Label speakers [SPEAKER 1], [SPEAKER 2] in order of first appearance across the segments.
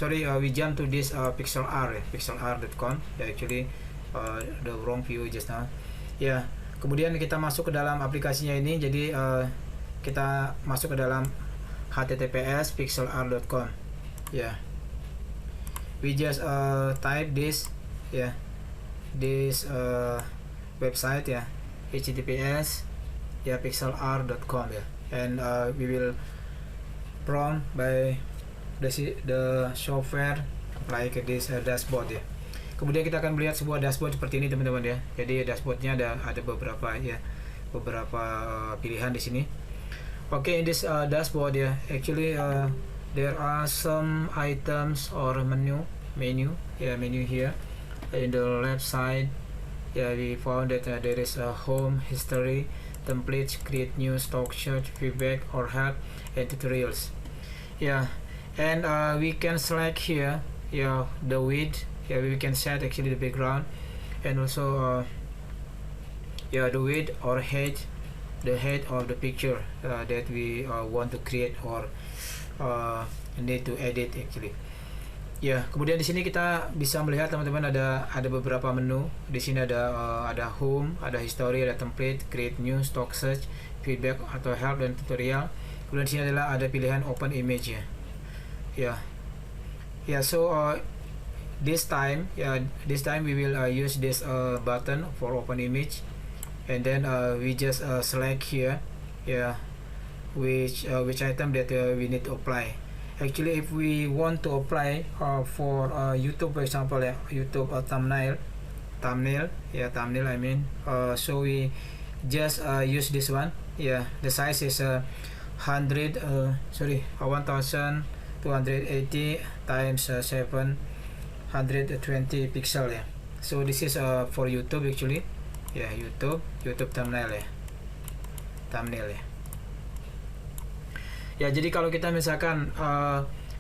[SPEAKER 1] sorry, we jump to this pixelr, pixelr.com. Actually the wrong view just now. Kemudian kita masuk ke dalam aplikasinya ini. Jadi kita masuk ke dalam https pixelr.com. We just type this this website, https pixelr.com, and we will prompt by the software like this dashboard. Kemudian kita akan melihat sebuah dashboard seperti ini, teman-teman, ya. Jadi dashboardnya ada beberapa pilihan di sini. In this dashboard, actually there are some items or menu here. In the left side, we found that there is a home, history, templates, create new, stock, search, feedback or help, and tutorials. And we can select here the width. We can set actually the background, and also the width or height, the height of the picture that we want to create or need to edit actually. Kemudian di sini kita bisa melihat, teman-teman, ada beberapa menu. Di sini ada home, ada history, ada template, create new, stock, search, feedback atau help, dan tutorial. Kemudian di sini ada pilihan open image, So this time we will use this button for open image, and then we just select here which item that we need to apply. Actually, if we want to apply for YouTube, for example, YouTube thumbnail, I mean, so we just use this one. The size is 1280 times 720 pixel, So this is for YouTube actually, YouTube thumbnail, jadi kalau kita misalkan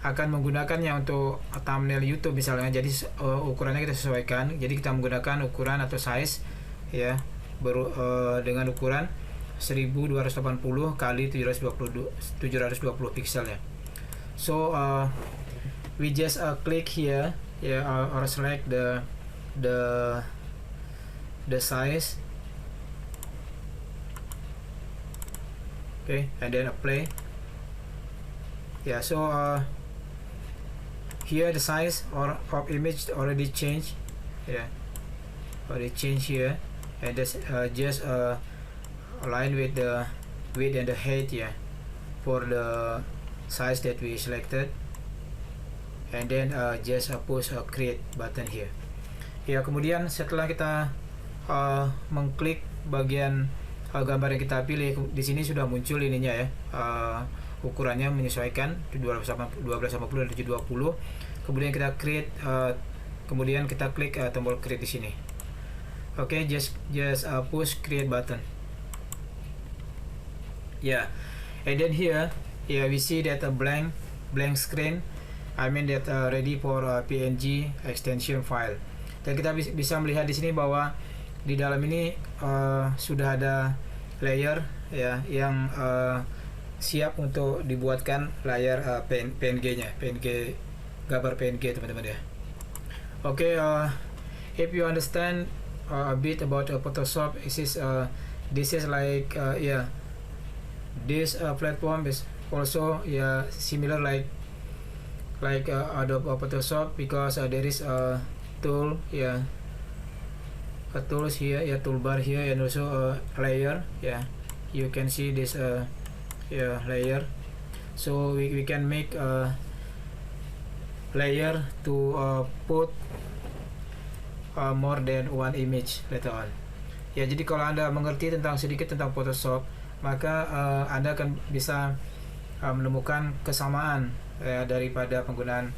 [SPEAKER 1] akan menggunakannya untuk thumbnail YouTube misalnya, jadi ukurannya kita sesuaikan. Jadi kita menggunakan ukuran atau size dengan ukuran 1280 kali 720 pixel, So we just click here or select the size, and then apply. So here the size of image already changed, already changed here, and this just align with the width and the height for the size that we selected, and then just push a create button here. Kemudian setelah kita mengklik bagian gambar yang kita pilih, di sini sudah muncul ininya, ukurannya menyesuaikan 1280 dan 720. Kemudian kita create, kemudian kita klik tombol create di sini. Just push create button. And then here we see that a blank screen, I mean that ready for PNG extension file. Dan kita bisa melihat di sini bahwa di dalam ini sudah ada layer yang siap untuk dibuatkan layar PNG-nya, gambar PNG, teman-teman, if you understand a bit about Photoshop, this is like this platform is also similar like Adobe Photoshop, because there is a tool, a tools here, toolbar here, and also a layer. You can see this layer, so we can make a layer to put more than one image later on. Jadi kalau Anda mengerti sedikit tentang Photoshop, maka Anda akan bisa menemukan kesamaan daripada penggunaan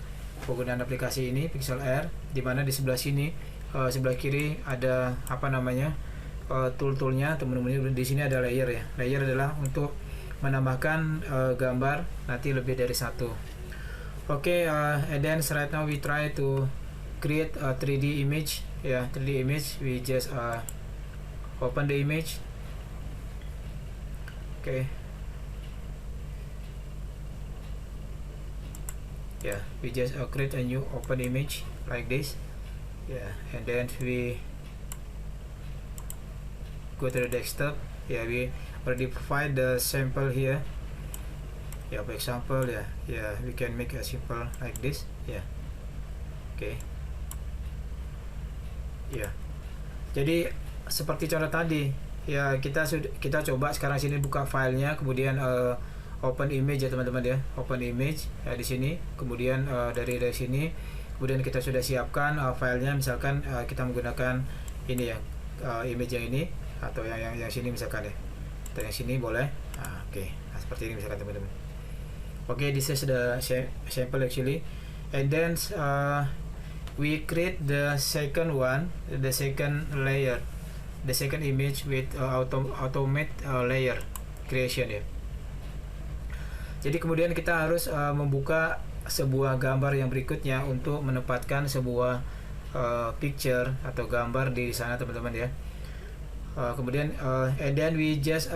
[SPEAKER 1] aplikasi ini pixelr, di mana di sebelah sini, sebelah kiri ada tool-toolnya, teman-teman. Di sini ada layer. Layer adalah untuk menambahkan gambar nanti lebih dari satu. And then right now we try to create a 3D image. 3D image. We just open the image. Yeah, we just create a new open image like this. Yeah, and then we go to the desktop. Yeah, we already provide the sample here. Yeah, for example, yeah, we can make a simple like this. Yeah, okay. Ya, jadi seperti contoh tadi, ya kita coba sekarang sini buka filenya, kemudian open image ya teman-teman ya, open image ya di sini, kemudian dari sini, kemudian kita sudah siapkan filenya, misalkan kita menggunakan ini ya, image yang ini atau yang sini misalkan ya, atau yang sini boleh, oke. Nah, seperti ini misalkan teman-teman. Okay, this is the sample actually, and then we create the second one, the second layer, the second image with automate layer creation ya. Jadi kemudian kita harus membuka sebuah gambar yang berikutnya untuk menempatkan sebuah picture atau gambar di sana teman-teman ya. Kemudian and then we just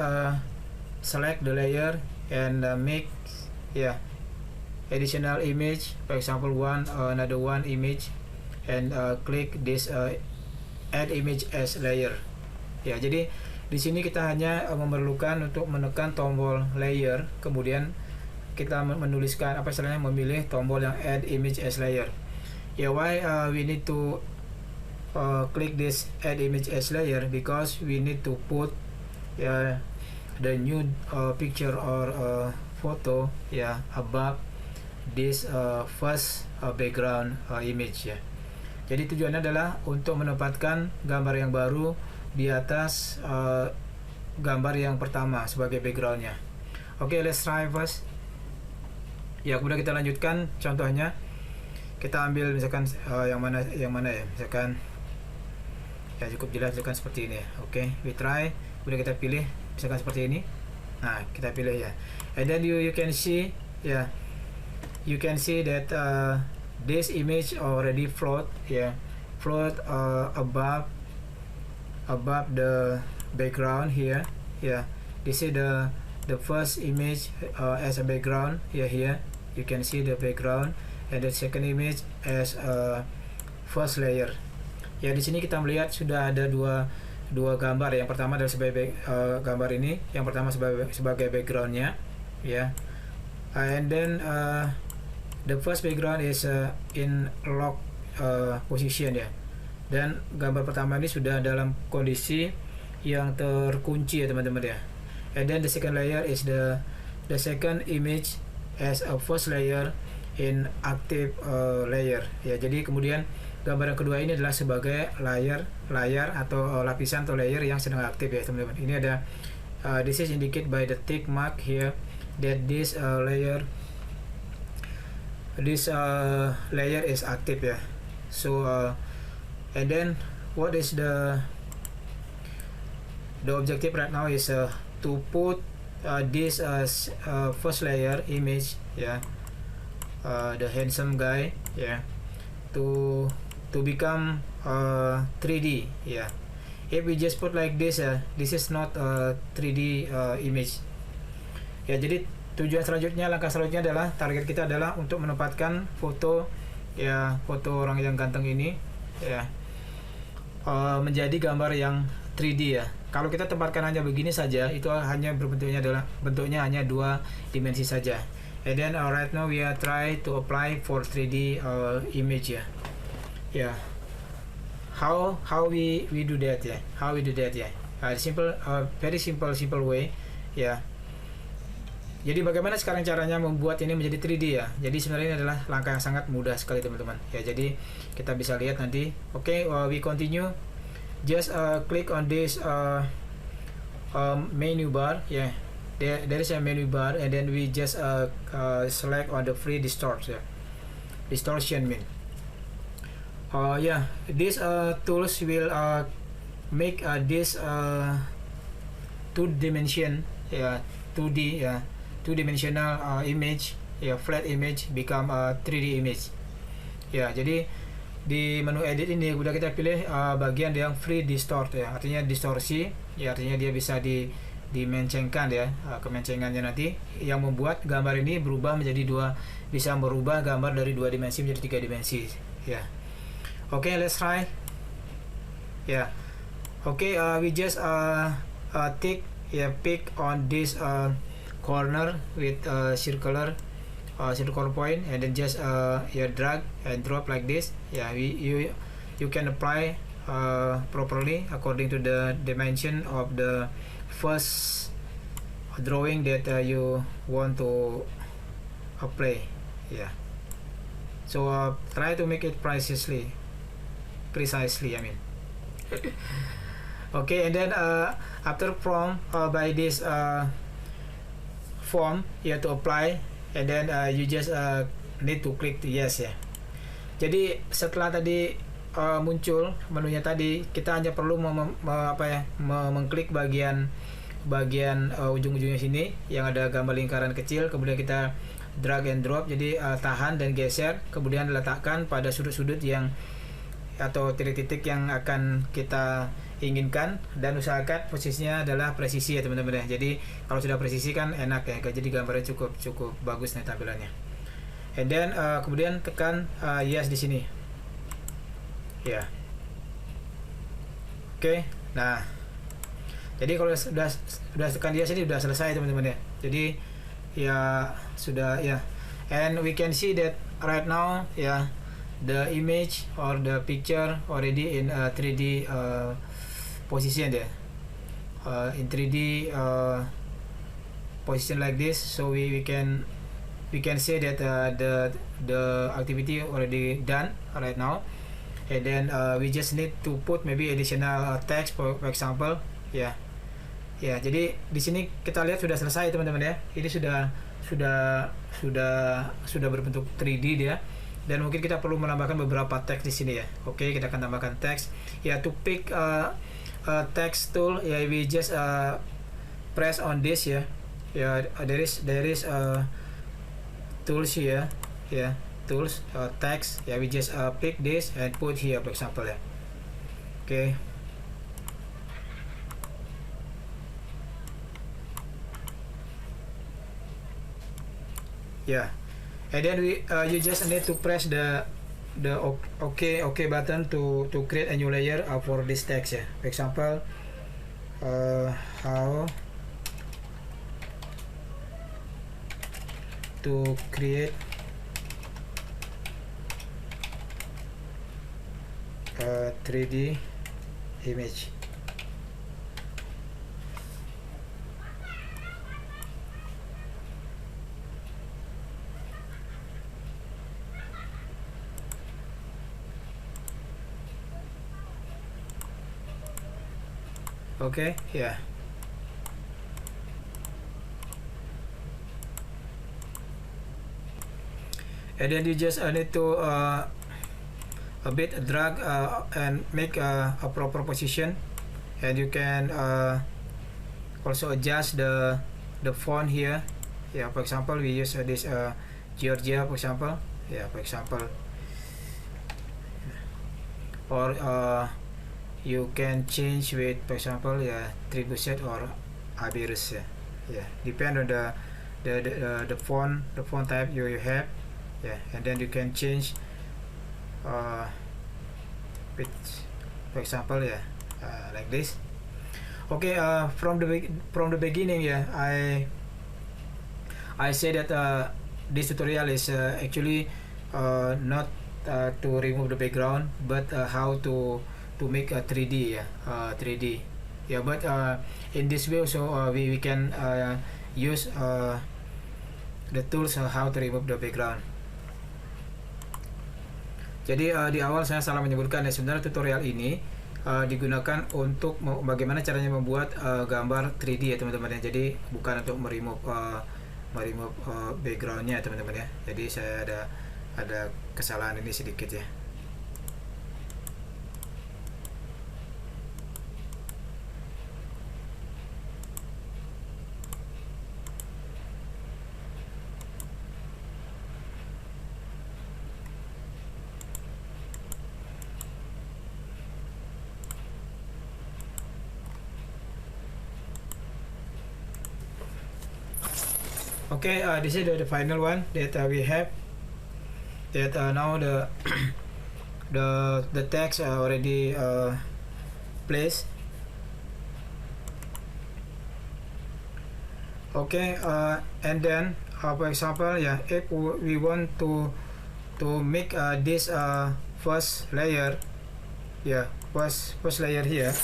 [SPEAKER 1] select the layer and make additional image, for example another one image, and click this add image as layer. Ya, jadi di sini kita hanya memerlukan untuk menekan tombol layer, kemudian kita menuliskan apa istilahnya, memilih tombol yang add image as layer. Ya, why we need to click this add image as layer, because we need to put the new picture or photo above this first background image ya. Jadi tujuannya adalah untuk menempatkan gambar yang baru di atas gambar yang pertama sebagai backgroundnya. Oke, let's try first. Ya, kemudian kita lanjutkan contohnya. Kita ambil misalkan yang mana ya, misalkan ya cukup jelas misalkan seperti ini ya. Oke, we try. Kemudian kita pilih misalkan seperti ini. Nah, kita pilih ya. And then you can see you can see that this image already float above the background here. This is the first image as a background here. You can see the background, and the second image as a first layer. Ya, di sini kita melihat sudah ada dua gambar. Yang pertama adalah sebagai gambar ini, yang pertama sebagai backgroundnya ya. And then the first background is in lock position ya. Dan gambar pertama ini sudah dalam kondisi yang terkunci ya teman-teman ya. And then the second layer is the second image as a first layer in active layer ya. Jadi kemudian gambar yang kedua ini adalah sebagai layar atau lapisan atau layer yang sedang aktif ya teman-teman. Ini ada this is indicated by the tick mark here that this layer is active ya. So and then what is the objective right now is to put this first layer image the handsome guy to become 3D ya. If we just put like this this is not a 3D image ya. Jadi tujuan selanjutnya, langkah selanjutnya adalah, target kita adalah untuk menempatkan foto orang yang ganteng ini menjadi gambar yang 3D ya. Kalau kita tempatkan hanya begini saja, itu hanya bentuknya hanya 2 dimensi saja. And then right now we are try to apply for 3D image ya. How we do that ya? How we do that ya? Very simple way ya. Jadi bagaimana sekarang caranya membuat ini menjadi 3D ya? Jadi sebenarnya ini adalah langkah yang sangat mudah sekali teman-teman. Ya, jadi kita bisa lihat nanti. Oke, we continue. Just click on this menu bar. Yeah, there is a menu bar, and then we just select on the free distortion. Distortion mean. These tools will make this 2-dimension 2D 2-dimensional image flat image become a 3D image ya. Jadi di menu edit ini udah kita pilih bagian yang free distort ya, artinya distorsi ya, artinya dia bisa dimenjengkan ya, kemencengannya nanti yang membuat gambar ini berubah menjadi bisa merubah gambar dari 2 dimensi menjadi 3 dimensi ya. Okay, let's try ya. Okay, we just pick on this corner with circular point, and then just drag and drop like this. Yeah, you can apply properly according to the dimension of the first drawing that you want to apply. Yeah, so try to make it precisely I mean. Okay, and then after from by this form you have to apply, and then you just need to click the yes ya. Jadi setelah tadi muncul menunya tadi, kita hanya perlu mengklik bagian ujung-ujungnya sini yang ada gambar lingkaran kecil, kemudian kita drag and drop, jadi tahan dan geser, kemudian letakkan pada sudut-sudut yang atau titik-titik yang akan kita inginkan, dan usahakan posisinya adalah presisi ya teman-teman ya. Jadi kalau sudah presisi kan enak ya, jadi gambarnya cukup bagus nih tampilannya. And then kemudian tekan yes di sini ya. Oke, nah jadi kalau sudah tekan yes ini sudah selesai teman-teman ya. Jadi ya sudah ya, and we can see that right now ya, the image or the picture already in 3D position there, in 3D position like this. So we can say that the activity already done right now, and then we just need to put maybe additional text for example ya. Ya, jadi di sini kita lihat sudah selesai teman-teman ya. Ini sudah berbentuk 3D dia. Dan mungkin kita perlu menambahkan beberapa teks di sini ya. Oke, kita akan tambahkan teks. Ya, to pick text tool, ya we just press on this ya. Ya, there is tools here. Ya, tools text. Ya, we just pick this and put here for example ya. Oke. Yeah, and then you just need to press the OK button to create a new layer for this text ya. For example, how to create a 3D image. Okay, yeah. And then you just need to a bit drag and make a proper position, and you can also adjust the font here. Yeah, for example, we use this Georgia, for example. Yeah, for example, or you can change with, for example, Trebuchet or Aberus. Yeah, depend on the font type you have. Yeah, and then you can change with, for example, like this. Okay, from the beginning, I say that this tutorial is actually not to remove the background, but how to make a 3D 3D. Yeah, but in this way also we can use the tools how to remove the background. Jadi di awal saya salah menyebutkan ya, sebenarnya tutorial ini digunakan untuk bagaimana caranya membuat gambar 3D ya teman-teman ya. Jadi bukan untuk meremove backgroundnya teman-teman ya. Jadi saya ada kesalahan ini sedikit ya. Okay, this is the final one that we have. That now the the text already placed. Okay, and then for example, yeah, if we want to make this first layer, yeah, first layer here,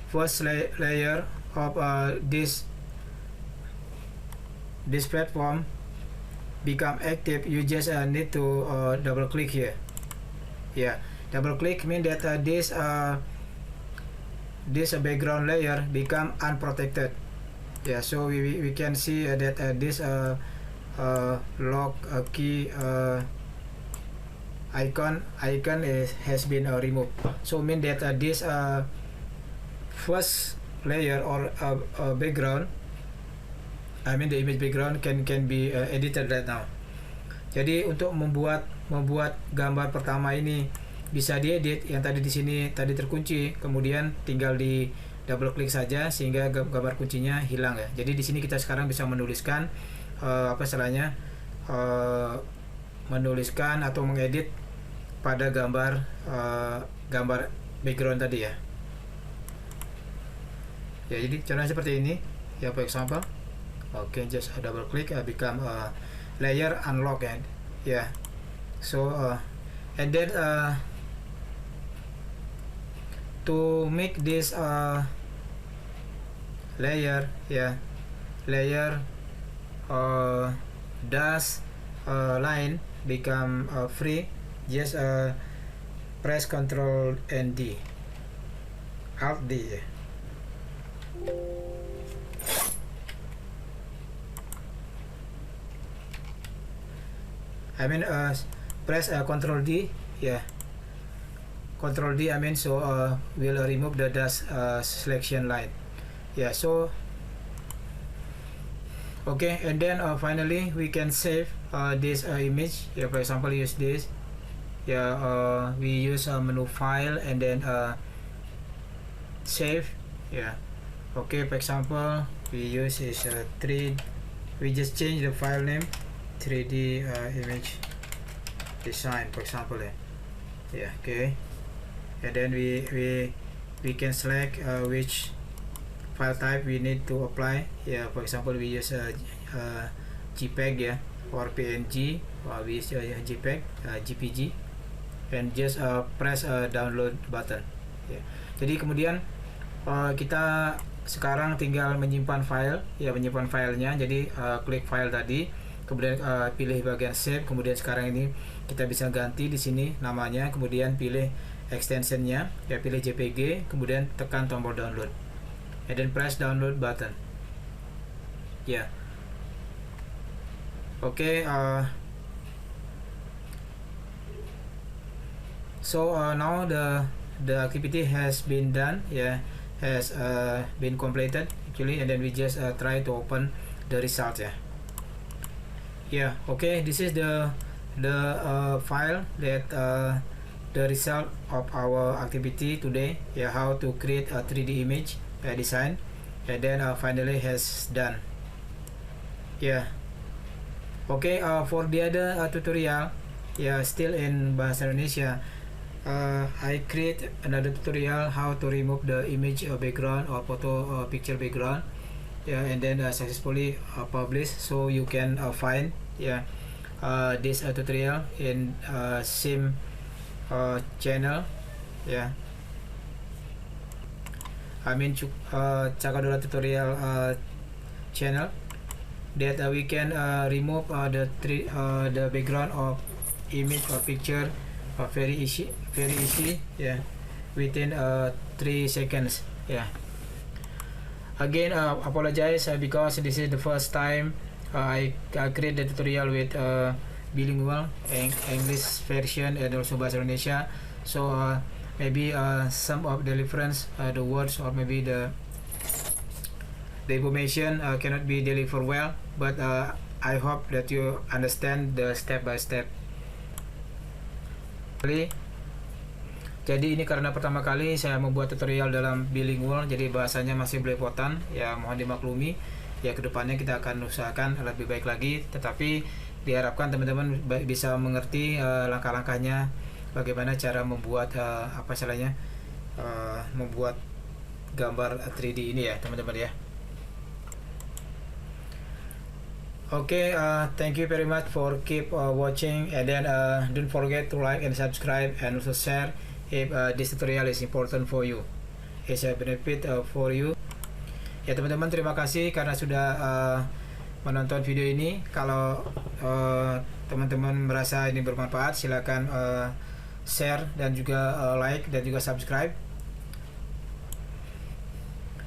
[SPEAKER 1] first layer of this platform become active, you just need to double click here. Yeah, double click mean that this background layer become unprotected. Yeah, so we can see that this lock key icon has been removed. So mean that this first layer or background, I mean the image background can be edited right now. Jadi untuk membuat gambar pertama ini bisa diedit, yang tadi di sini tadi terkunci, kemudian tinggal di double klik saja sehingga gambar kuncinya hilang ya. Jadi di sini kita sekarang bisa menuliskan menuliskan atau mengedit pada gambar background tadi ya. Ya, jadi contohnya seperti ini ya, for example. Okay, just double click, become layer unlock and yeah. So and then to make this layer, yeah, layer dash line become free, just press Ctrl and D, Alt D, yeah. I mean press Ctrl D, yeah, Ctrl D, I mean, so we'll remove the dash selection line, yeah. So okay, and then finally we can save this image, yeah. For example, use this, yeah, we use menu file and then save, yeah. Okay, for example, we use is 3, we just change the file name 3D image design, for example, yeah. Okay, and then we can select which file type we need to apply, yeah. For example, we use JPEG, yeah, or PNG, or we use JPEG, JPG, and just press download button, yeah. Jadi kemudian kita sekarang tinggal menyimpan file, ya, menyimpan filenya. Jadi klik file tadi, kemudian pilih bagian save, kemudian sekarang ini kita bisa ganti di sini namanya, kemudian pilih extensionnya, ya, pilih JPG, kemudian tekan tombol download and then press download button, ya. Okay, so now the activity has been done, yeah, has been completed actually, and then we just try to open the result, yeah. Yeah, okay, this is the file that the result of our activity today, yeah, how to create a 3D image design, and then finally has done, yeah. Okay, for the other tutorial, yeah, still in Bahasa Indonesia, I create another tutorial how to remove the image background or photo picture background, yeah, and then successfully publish, so you can find, yeah, this tutorial in same channel, yeah, I mean Cakadola tutorial channel, that we can remove the background of image or picture very easy, yeah, within 3 seconds, yeah. Again, apologize because this is the first time I create the tutorial with bilingual English version and also Bahasa Indonesia, so maybe some of the difference, the words or maybe the information cannot be delivered well, but I hope that you understand the step by step. Jadi ini karena pertama kali saya membuat tutorial dalam bilingual, jadi bahasanya masih belepotan, ya, mohon dimaklumi. ya kedepannya kita akan usahakan lebih baik lagi, tetapi diharapkan teman-teman bisa mengerti langkah-langkahnya, bagaimana cara membuat apa istilahnya, membuat gambar 3D ini ya teman-teman ya. Okay, thank you very much for keep watching, and then don't forget to like and subscribe and also share if this tutorial is important for you, it's a benefit for you. Ya teman-teman, terima kasih karena sudah menonton video ini. Kalau teman-teman merasa ini bermanfaat, silakan share dan juga like dan juga subscribe.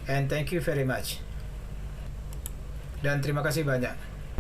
[SPEAKER 1] And thank you very much. Dan terima kasih banyak.